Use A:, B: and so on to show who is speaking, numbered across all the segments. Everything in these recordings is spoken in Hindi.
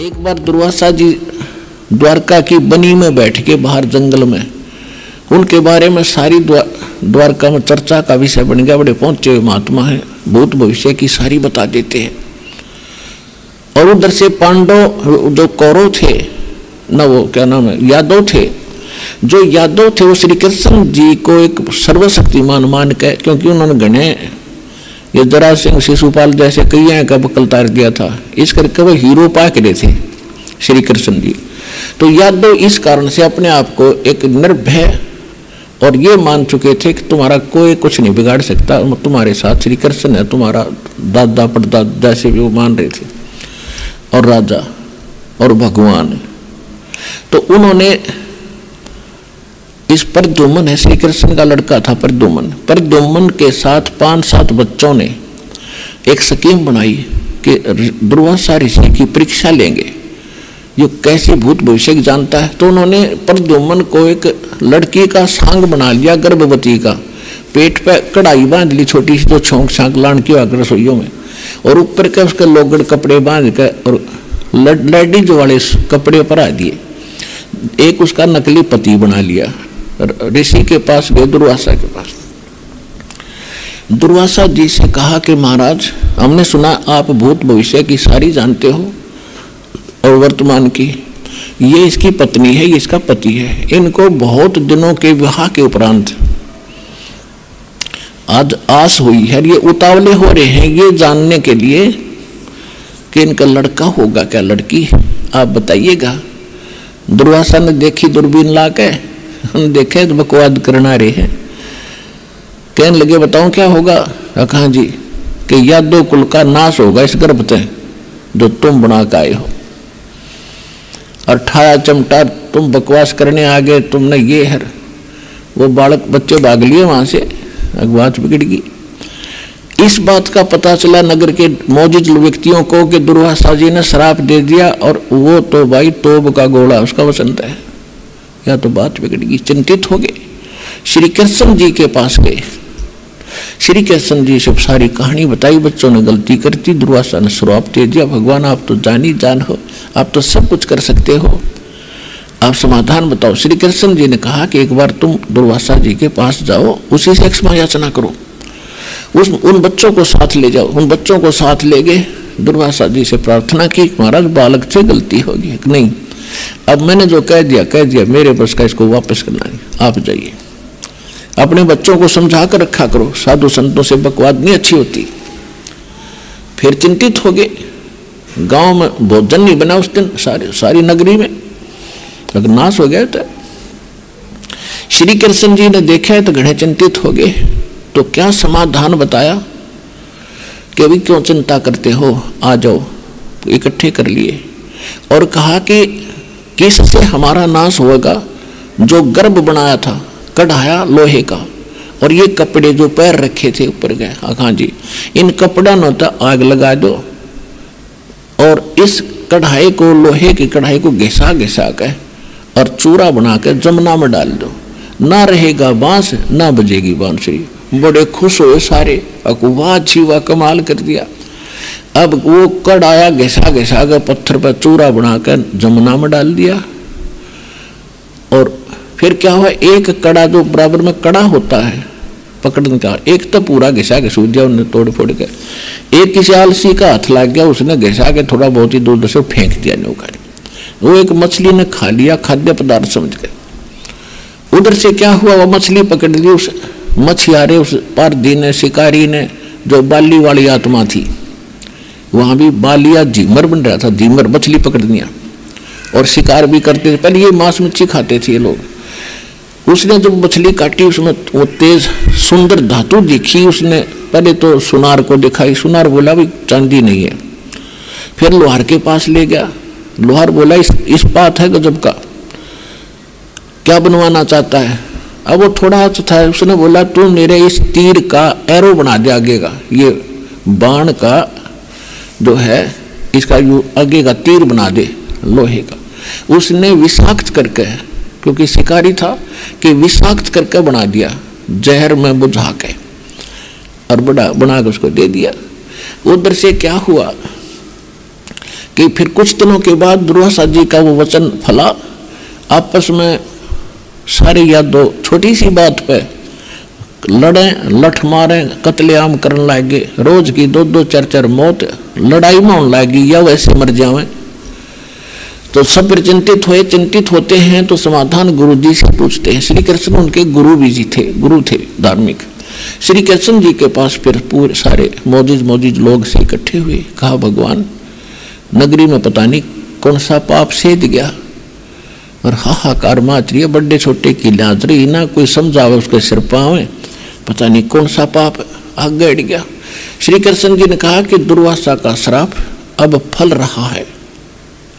A: एक बार दुर्वासा जी द्वारका की बनी में बैठ के बाहर जंगल में उनके बारे में सारी द्वारका में चर्चा का विषय बन गया। बड़े पहुंचे हुए महात्मा है, भूत भविष्य की सारी बता देते हैं। और उधर से पांडव जो कौरव थे न, वो क्या नाम है, यादव थे, जो यादव थे वो श्री कृष्ण जी को एक सर्वशक्तिमान मान के, क्योंकि उन्होंने गणे ये जरा सिंह शिशुपाल जैसे कई का बकल तार दिया था, इस करके वो हीरो पा करे थे श्री कृष्ण जी। तो यादव इस कारण से अपने आप को एक निर्भय और ये मान चुके थे कि तुम्हारा कोई कुछ नहीं बिगाड़ सकता, तुम्हारे साथ श्री कृष्ण है, तुम्हारा दादा परदादा जैसे भी वो मान रहे थे, और राजा और भगवान। तो उन्होंने इस प्रद्युम्न है, श्री कृष्ण का लड़का था प्रद्युम्न के साथ 5-7 बच्चों ने एक स्कीम बनाई कि दुर्वासा ऋषि की परीक्षा लेंगे, ये कैसे भूत भविष्य जानता है। तो उन्होंने प्रद्युम्न को एक लड़की का सांग बना लिया, गर्भवती का, पेट पे कढ़ाई बांध ली छोटी सी, जो छोंक छांक लान की रसोइयों में, और ऊपर के उसके लोगड़ कपड़े बांध के और लेडीज वाले कपड़े परा दिए। एक उसका नकली पति बना लिया, ऋषि के पास गए, दुर्वासा के पास। दुर्वासा जी से कहा कि महाराज, हमने सुना आप भूत भविष्य की सारी जानते हो और वर्तमान की, ये इसकी पत्नी है, ये इसका पति है, इनको बहुत दिनों के विवाह के उपरांत आज आस हुई है, ये उतावले हो रहे हैं ये जानने के लिए कि इनका लड़का होगा क्या लड़की, आप बताइएगा। दुर्वासा ने देखी दूरबीन ला के, देखे तो बकवाद करना रहे हैं, कहने लगे बताओ क्या होगा। कहा जी कि यादव कुल का नाश होगा इस गर्भ से जो तुम बना के आए हो, और ठाया चमटा तुम बकवास करने आ गए, तुमने ये है वो बालक बच्चे भाग लिए वहां से, बात बिगड़ गई। इस बात का पता चला नगर के मौजूद व्यक्तियों को कि दुर्वासा जी ने श्राप दे दिया, और वो तो भाई तोब का गोला उसका वसंत है, या तो बात बिगड़ गई। चिंतित हो गए, श्री कृष्ण जी के पास गए, श्री कृष्ण जी से सारी कहानी बताई। बच्चों ने गलती कर दी, दुर्वासा ने श्राप दे दिया, भगवान आप तो जानी जान हो, आप तो सब कुछ कर सकते हो, आप समाधान बताओ। श्री कृष्ण जी ने कहा कि एक बार तुम दुर्वासा जी के पास जाओ, उसी से क्षमा याचना करो, उन बच्चों को साथ ले जाओ। उन बच्चों को साथ ले गए, दुर्वासा जी से प्रार्थना की, महाराज बालक से गलती होगी, नहीं अब मैंने जो कह दिया मेरे बस का इसको वापस करना नहीं, आप जाइए। अपने बच्चों को समझा कर रखा करो, साधु संतों से बकवाद नहीं अच्छी होती। फिर चिंतित हो गए, गांव में भोजन नहीं बना उस दिन, सारी नगरी में अगर नाश हो गया था। श्री कृष्ण जी ने देखा तो घने चिंतित हो गए, तो क्या समाधान बताया कि अभी क्यों चिंता करते हो, आ जाओ, इकट्ठे कर लिए, और कहा कि किससे हमारा नाश होगा, जो गर्भ बनाया था कढ़ाया लोहे का, और ये कपड़े जो पैर रखे थे ऊपर गए, हाँ जी, इन कपड़ा न तो आग लगा दो, और इस कढ़ाई को, लोहे की कढ़ाई को घिसा के और चूरा बना के जमुना में डाल दो, ना रहेगा बांस ना बजेगी बांसुरी। बड़े खुश हुए सारे, वाह अच्छी वाह कमाल कर दिया। अब वो कढ़ाया घिसा के पत्थर पर चूरा बनाकर जमुना में डाल दिया, और फिर क्या हुआ, एक कड़ा जो बराबर में कड़ा होता है पकड़ने का, एक तो पूरा घिसा के सूझ दिया उन्हें तोड़ फोड़ के, एक किसी आलसी का हाथ लग गया, उसने घिसा के थोड़ा बहुत ही दूर से फेंक दिया नौका, वो एक मछली ने खा लिया, खाद्य पदार्थ समझ के। उधर से क्या हुआ, वो मछली पकड़ ली उस मछियारे, उस पारधी ने, शिकारी ने, जो बाली वाली आत्मा थी, वहां भी बालिया झीमर बन रहा था, झीमर मछली पकड़ दिया और शिकार भी करते थे। पहले ये मांस मच्छी खाते थे ये लोग। उसने जब मछली काटी, उसमें वो तेज सुंदर धातु दिखी, उसने पहले तो सुनार को दिखाई, सुनार बोला भाई चांदी नहीं है, फिर लोहार के पास ले गया, लोहार बोला इस्पात है गजब का, क्या बनवाना चाहता है। अब वो थोड़ा हाथ था, उसने बोला तू मेरे इस तीर का एरो बना दे आगे का, ये बाण का जो है इसका आगे का तीर बना दे लोहे का। उसने विषाक्त करके, क्योंकि शिकारी था, कि विषाक्त करके बना दिया, जहर में बुझा के, और बना के उसको दे दिया। उधर से क्या हुआ कि फिर कुछ दिनों के बाद दुर्वासा जी का वो वचन फला। आपस में सारे यादव छोटी सी बात पे लड़े, लठ मारे, कत्लेआम करने लगे। रोज की 2-2 4-4 मौत लड़ाई में होने लगी या वैसे मर जावे। तो सब फिर चिंतित हुए। चिंतित होते हैं तो समाधान गुरु जी से पूछते हैं। श्री कृष्ण उनके गुरु भी जी थे, गुरु थे धार्मिक। श्री कृष्ण जी के पास फिर पूरे सारे मोजिज लोग से इकट्ठे हुए। कहा भगवान, नगरी में पता नहीं कौन सा पाप सेध गया और हाहाकार माच रही है, बड़े छोटे की लाज रही ना, कोई समझावे उसके सिर पावे, पता नहीं कौन सा पाप आग गड़ गया। श्री कृष्ण जी ने कहा कि दुर्वासा का श्राप अब फल रहा है।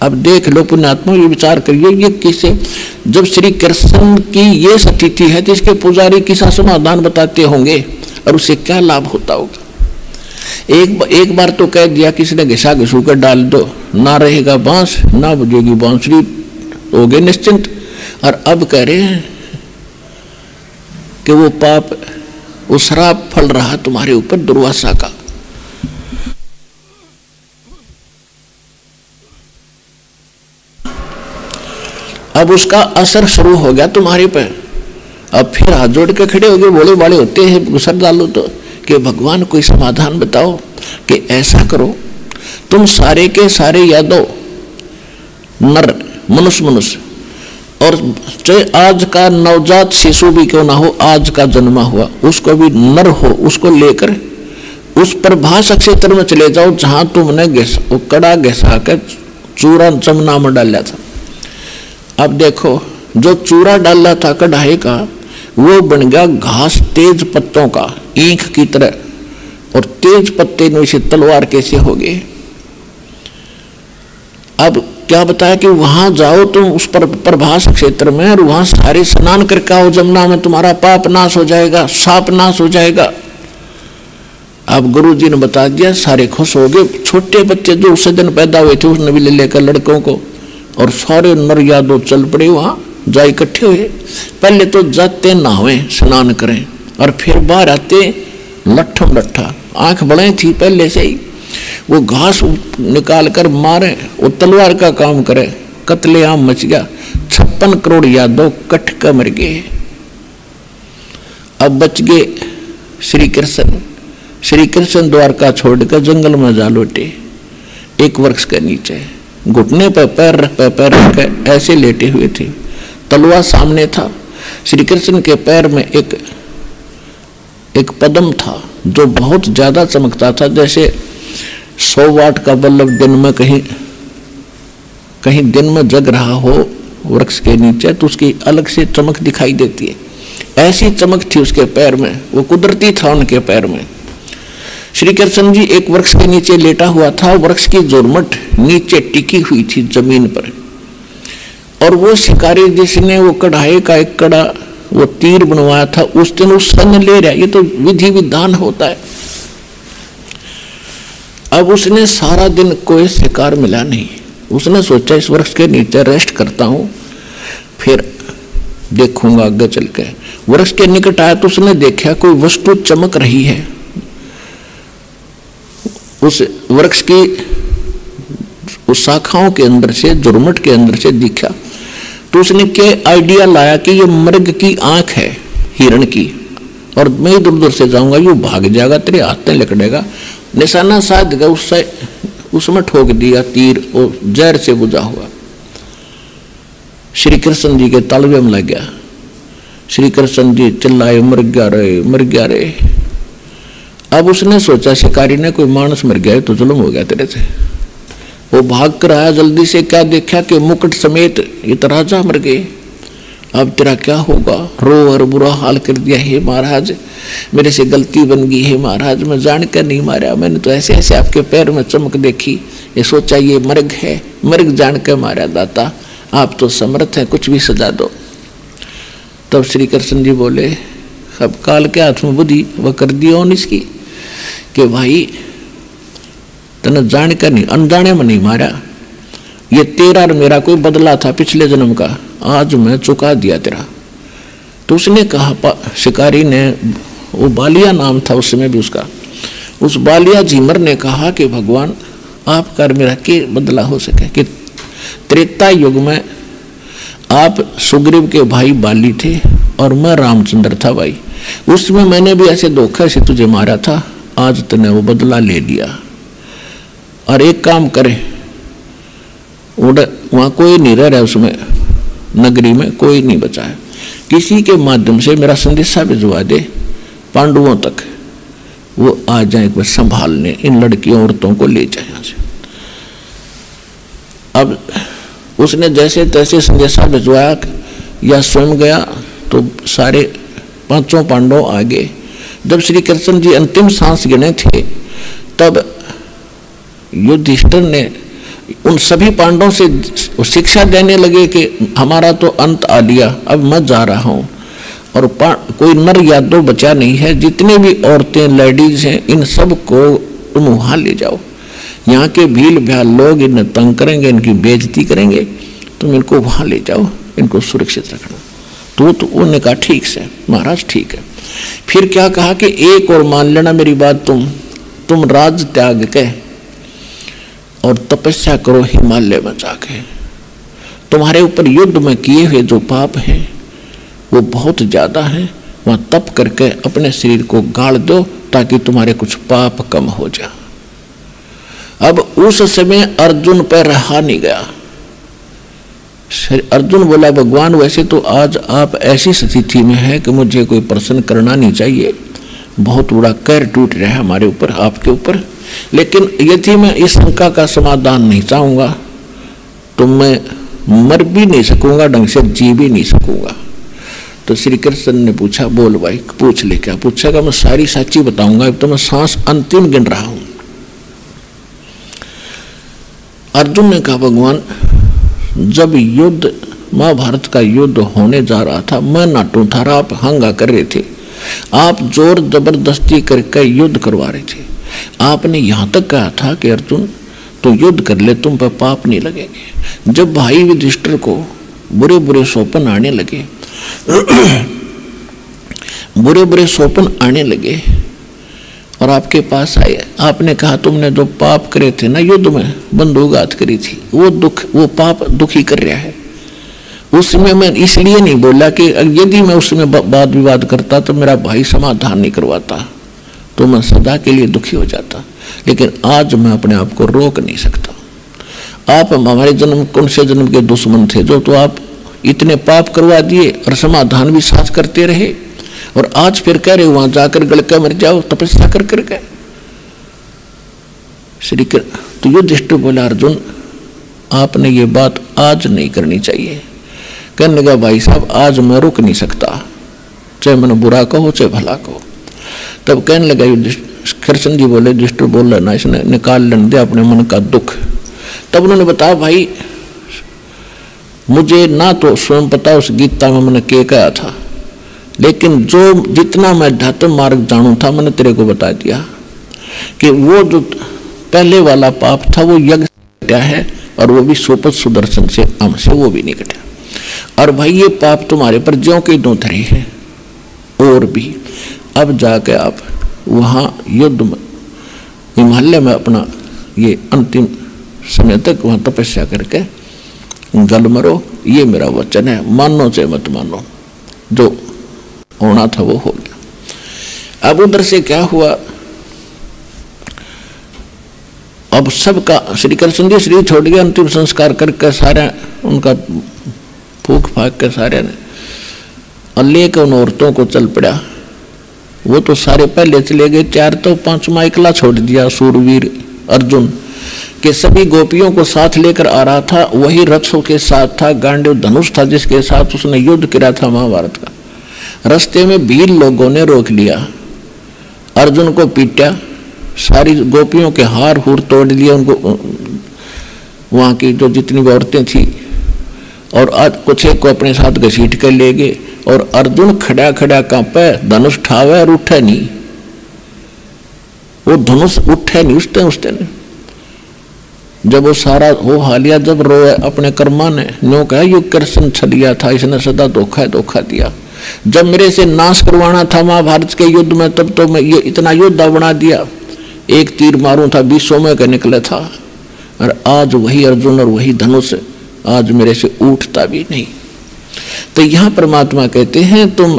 A: अब देख लो पुण्यात्मा, ये विचार करिए, ये किसे, जब श्री कृष्ण की ये स्थिति है तो इसके पुजारी किसा समाधान बताते होंगे और उसे क्या लाभ होता होगा। एक बार तो कह दिया किसी ने, घिसा घिसू कर डाल दो, ना रहेगा बांस ना बजेगी बांसुरी, हो गए निश्चिंत। और अब कह रहे हैं कि वो पाप, वो श्राप फल रहा तुम्हारे ऊपर दुर्वासा का। अब उसका असर शुरू हो गया तुम्हारे पे। अब फिर हाथ जोड़ के खड़े हो गए, बोले वाले होते हैं, गुस्सा डालो तो कि भगवान कोई समाधान बताओ कि ऐसा करो, तुम सारे के सारे यादव नर मनुष्य और चाहे आज का नवजात शिशु भी क्यों ना हो, आज का जन्मा हुआ उसको भी नर हो, उसको लेकर उस प्रभास क्षेत्र में चले जाओ जहां तुमने कड़ा घिसा कर चूरा चमना में डाला था। अब देखो, जो चूरा डाला था कढ़ाई का वो बन गया घास तेज पत्तों का, ईंख की तरह, और तेज पत्ते में से तलवार कैसे हो गए। अब क्या बताया कि वहां जाओ तुम उस पर प्रभास क्षेत्र में और वहां सारे स्नान करके आओ जमुना में, तुम्हारा पाप नाश हो जाएगा, साप नाश हो जाएगा। अब गुरु जी ने बता दिया, सारे खुश हो गए। छोटे बच्चे जो उस दिन पैदा हुए थे उसने भी ले लेकर लड़कों को, और सारे नर यादव चल पड़े वहां, जा इकट्ठे हुए। पहले तो जाते नहावे स्नान करें और फिर बाहर आते लट्ठम लट्ठा, आंख बड़े थी पहले से ही, वो घास निकाल कर मारे, वो तलवार का काम करे, कत्लेआम मच गया। 56 करोड़ यादव कट कर मर गए। अब बच गए श्री कृष्ण। श्री कृष्ण द्वारका छोड़कर जंगल में जा लौटे। एक वृक्ष के नीचे घुटने पर पैर रख ऐसे लेटे हुए थे, तलवार सामने था। श्री कृष्ण के पैर में एक पद्म था जो बहुत ज्यादा चमकता था, जैसे 100 वाट का बल्ब दिन में कहीं दिन में जग रहा हो वृक्ष के नीचे तो उसकी अलग से चमक दिखाई देती है। ऐसी चमक थी उसके पैर में, वो कुदरती था उनके पैर में। श्री कृष्ण जी एक वृक्ष के नीचे लेटा हुआ था, वृक्ष की जोरमट नीचे टिकी हुई थी जमीन पर, और वो शिकारी जिसने वो कढ़ाई का एक कड़ा वो तीर बनवाया था उस दिन उस सन ले रहा। ये तो विधि विधान होता है। अब उसने सारा दिन कोई शिकार मिला नहीं। उसने सोचा इस वृक्ष के नीचे रेस्ट करता हूं, फिर देखूंगा आगे चल के। वृक्ष के निकट आया तो उसने देखा कोई वस्तु चमक रही है। उस वृक्ष की उस शाखाओं के अंदर से, जुर्मट के अंदर से दिखा तो उसने क्या आइडिया लाया कि ये मृग की आंख है हिरण की, और मैं इधर उधर से जाऊंगा यू भाग जाएगा, तेरे हाथ में लकड़ेगा। निशाना साध गया, उससे उसमें ठोक दिया तीर, और जहर से बुझा हुआ श्री कृष्ण जी के तालवे में लग गया। श्री कृष्ण जी चिल्लाए, मर गया रे। अब उसने सोचा शिकारी ने कोई मानस मर गया तो जुल्म हो गया तेरे से। वो भाग कर आया जल्दी से, क्या देखा कि मुकुट समेत ये तो राजा मर गए। अब तेरा क्या होगा? रो और बुरा हाल कर दिया, हे महाराज मेरे से गलती बन गई है महाराज, मैं जानकर नहीं मारा, मैंने तो ऐसे ऐसे आपके पैर में चमक देखी, ये सोचा ये मृग है, मृग जानकर मारा दाता, आप तो समर्थ हैं, कुछ भी सजा दो। तब श्री कृष्ण जी बोले, अब काल के हाथ में बुद्धि वह कर दिया उन इसकी कि भाई तने जान कर नहीं, अनजाने में नहीं मारा, ये तेरा और मेरा कोई बदला था पिछले जन्म का, आज मैं चुका दिया तेरा। तो उसने कहा, शिकारी ने, वो बालिया नाम था उस समय भी उसका, उस बालिया झीमर ने कहा कि भगवान आप कर मेरा के बदला हो सके। कि त्रेता युग में आप सुग्रीव के भाई बाली थे और मैं रामचंद्र था भाई। उसमें मैंने भी ऐसे धोखा से तुझे मारा था, आज तूने वो बदला ले लिया। और एक काम करे, वहां कोई नहीं रह रहा, उसमें नगरी में कोई नहीं बचा है, किसी के माध्यम से मेरा संदेशा भिजवा दे पांडवों तक, वो आ जाए एक बार संभालने, इन लड़कियों औरतों को ले जाए यहाँ से। अब उसने जैसे तैसे संदेशा भिजवाया या स्वयं गया तो सारे पांचों पांडव आगे। जब श्री कृष्ण जी अंतिम सांस गिने थे तब युधिष्ठिर ने उन सभी पांडवों से शिक्षा देने लगे कि हमारा तो अंत आ लिया, अब मैं जा रहा हूं और कोई नर यादव बचा नहीं है, जितने भी औरतें लेडीज हैं इन सब को तुम वहां ले जाओ, यहाँ के भील भ्याल लोग इन्हें तंग करेंगे, इनकी बेइज्जती करेंगे, तुम इनको वहां ले जाओ, इनको सुरक्षित रखना। तो उन्होंने कहा ठीक से महाराज ठीक है। फिर क्या कहा कि एक और मान लेना मेरी बात, तुम राज त्याग के और तपस्या करो हिमालय में जाके, तुम्हारे ऊपर युद्ध में किए हुए जो पाप हैं वो बहुत ज्यादा हैं, वहां तप करके अपने शरीर को गाड़ दो ताकि तुम्हारे कुछ पाप कम हो जाए। अब उस समय अर्जुन पर रहा नहीं गया। अर्जुन बोला भगवान वैसे तो आज आप ऐसी स्थिति में है कि मुझे कोई प्रश्न करना नहीं चाहिए, बहुत बड़ा कहर टूट रहा है हमारे ऊपर, आपके ऊपर, लेकिन यदि मैं इस शंका का समाधान नहीं चाहूंगा तो मैं मर भी नहीं सकूंगा, ढंग से जी भी नहीं सकूंगा। तो श्री कृष्ण ने पूछा बोल भाई पूछ ले, क्या पूछेगा? मैं सारी सच्ची बताऊंगा, अब तो मैं सांस अंतिम गिन रहा हूं। अर्जुन ने कहा भगवान जब युद्ध महाभारत का युद्ध होने जा रहा था, मैं नाटू था, आप हंगा कर रहे थे, आप जोर जबरदस्ती करके युद्ध करवा रहे थे। आपने यहां तक कहा था कि अर्जुन तो युद्ध कर ले, तुम पर पाप नहीं लगेंगे। जब भाई युधिष्ठिर को बुरे बुरे स्वप्न आने लगे बुरे बुरे स्वप्न आने लगे और आपके पास आए, आपने कहा तुमने जो पाप करे थे ना युद्ध में, बंदूकघात करी थी, वो पाप दुखी कर रहा है। उसमें मैं इसलिए नहीं बोला कि यदि मैं उसमें वाद विवाद करता तो मेरा भाई समाधान नहीं करवाता तो मैं सदा के लिए दुखी हो जाता, लेकिन आज मैं अपने आप को रोक नहीं सकता। आप हमारे जन्म कौन से जन्म के दुश्मन थे जो तो आप इतने पाप करवा दिए और समाधान भी साथ करते रहे, और आज फिर कह रहे वहां जाकर गलका मर जाओ तपस्या कर करके। श्री तो युधिष्ठिर बोला अर्जुन आपने ये बात आज नहीं करनी चाहिए। कहने लगा भाई साहब आज मैं रुक नहीं सकता, चाहे मैंने बुरा कहो चाहे भला कहो। तब कहने लगा कृष्ण जी बोले युधिष्ठिर बोल रहा इसने निकाल लेने दे अपने मन का दुख। तब उन्होंने बताया भाई मुझे ना तो स्वयं पता उस गीता में मैंने क्या कहा था, लेकिन जो जितना मैं ढात मार्ग जानू था मैंने तेरे को बता दिया कि वो जो पहले वाला पाप था वो यज्ञ से कटा है और वो भी सोपत सुदर्शन से आम से वो भी नहीं कटा। और भाई ये पाप तुम्हारे पर ज्यों के दो धरे हैं और भी। अब जाके आप वहाँ युद्ध में हिमालय में अपना ये अंतिम समय तक वहाँ तपस्या करके गल मरो, ये मेरा वचन है, मानो चाहे मत मानो, जो होना था वो हो गया। अब उधर से क्या हुआ, अब सबका श्री कृष्ण जी शरीर छोड़ गया, अंतिम संस्कार करके सारे उनका फूक फाक के सारे ने और लेकर उन औरतों को चल पड़ा। वो तो सारे पहले चले गए, 4 तो 5वां एकला छोड़ दिया सूरवीर अर्जुन के सभी गोपियों को साथ लेकर आ रहा था, वही रथों के साथ था, गांडीव धनुष था जिसके साथ उसने युद्ध किया था महाभारत का। रास्ते में भील लोगों ने रोक लिया, अर्जुन को पीटा, सारी गोपियों के हार हुर तोड़ लिए, उनको वहाँ की जो जितनी भी औरतें थी और आज कुछ एक को अपने साथ घसीट कर ले गए। और अर्जुन खड़ा खड़ा कांपे, धनुष ठावे और उठे नहीं, वो धनुष उठे नहीं उसते ने। जब वो सारा हो हालिया जब रोए अपने कर्मा ने नो कहा युग कृष्ण छलिया था, इसने सदा धोखा दिया। जब मेरे से नाश करवाना था महाभारत के युद्ध में तब तो मैं ये इतना योद्धा बना दिया, एक तीर मारूं था 20 में का निकला था, और आज वही अर्जुन और वही धनुष आज मेरे से उठता भी नहीं। तो यहां परमात्मा कहते हैं तुम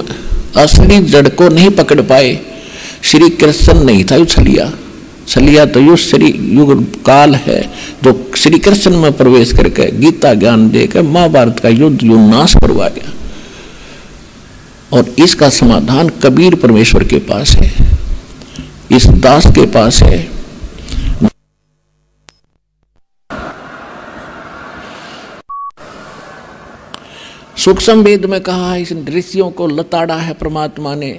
A: असली जड़ को नहीं पकड़ पाए। श्री कृष्ण नहीं था, छलिया तो युग श्री युग काल है, तो श्री कृष्ण में प्रवेश करके गीता ज्ञान देकर महाभारत का युद्ध नाश करवा गया। और इसका समाधान कबीर परमेश्वर के पास है, इस दास के पास है। सूक्ष्म वेद में कहा है, इस ऋषियों को लताड़ा है परमात्मा ने।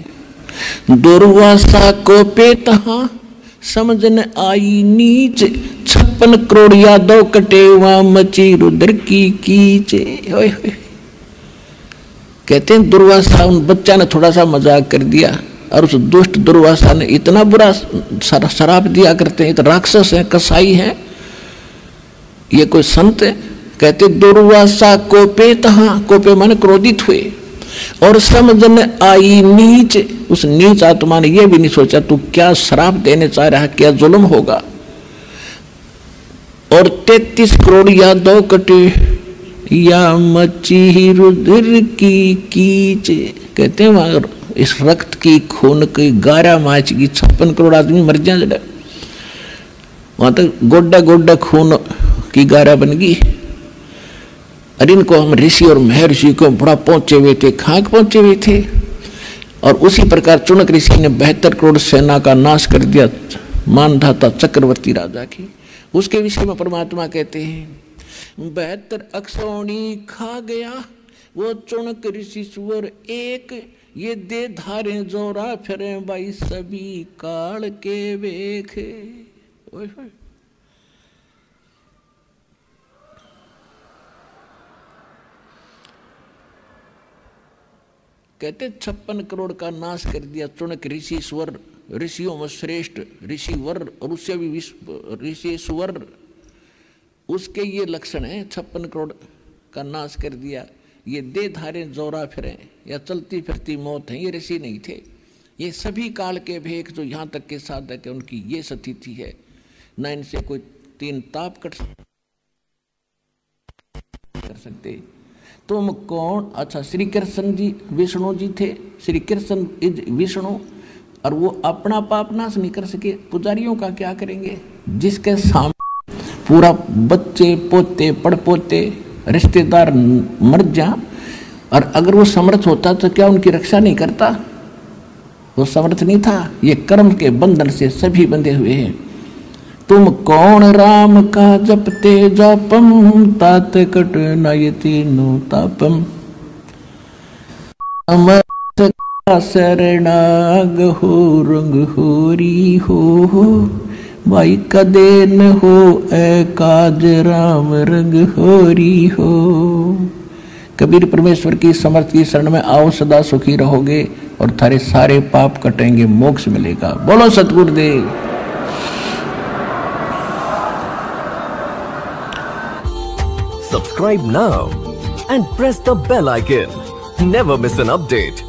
A: दुर्वासा को पेतहा समझ न आई नीच, 56 करोड़ यादव कटे वहां मची रुद्र की कीचे। कहते हैं दुर्वासा, उन बच्चा ने थोड़ा सा मजाक कर दिया और उस दुष्ट दुर्वासा ने इतना बुरा शराप दिया करते हैं, तो राक्षस है, कसाई है, ये कोई संत है। कहते दुर्वासा कोपे तहा, कोपे माने क्रोधित हुए, और समझ न आई नीच, उस नीच आत्मा ने यह भी नहीं सोचा तू क्या श्राप देने चाह रहा है, क्या जुल्म होगा। और 33 करोड़ यादव कटे या मची रुधिर की कीचे। कहते हैं वहां इस रक्त की खून की गारा माच की 56 करोड़ आदमी मर जाए, वहां तक गोड्डा गोड्डा खून की गारा बन गई। और इनको हम ऋषि और महर्षि को बड़ा पहुंचे हुए थे, खाक पहुंचे हुए थे। और उसी प्रकार चुनक ऋषि ने 72 करोड़ सेना का नाश कर दिया, मानधाता चक्रवर्ती राजा की। उसके विषय में परमात्मा कहते हैं 72 अक्षौणी खा गया वो चुनक ऋषि सुअर एक, ये दे धारे जोरा फिरे भाई सभी काल के वेखे। ओए होए, कहते 56 करोड़ का नाश कर दिया चुनक ऋषि स्वर, ऋषियों में श्रेष्ठ ऋषि वर, और उससे भी ऋषि स्वर, उसके ये लक्षण है। 56 करोड़ का नाश कर दिया, ये दे धारे जोरा फिरे या चलती फिरती मौत है, ये ऋषि नहीं थे। ये सभी काल के भेख जो यहाँ तक के साधक है उनकी ये स्थिति है, न इनसे कोई 3 ताप कर सकते। तुम कौन? अच्छा, श्री कृष्ण जी विष्णु जी थे, श्री कृष्ण इज विष्णु, और वो अपना पाप नाश नहीं कर सके, पुजारियों का क्या करेंगे? जिसके सामने पूरा बच्चे पोते पड़पोते रिश्तेदार मर जा, और अगर वो समर्थ होता तो क्या उनकी रक्षा नहीं करता? वो समर्थ नहीं था। ये कर्म के बंधन से सभी बंधे हुए हैं। तुम कौन राम का जपते जापम, तात कट नयति नो तापम, अमृत का शरणाग हो रंग होरी हो, भाई कदे न हो ए काज राम रंग होरी हो। कबीर परमेश्वर की समर्थ की शरण में आओ, सदा सुखी रहोगे और थारे सारे पाप कटेंगे, मोक्ष मिलेगा। बोलो Satgurudev.
B: Subscribe now and press the bell icon. Never miss an update.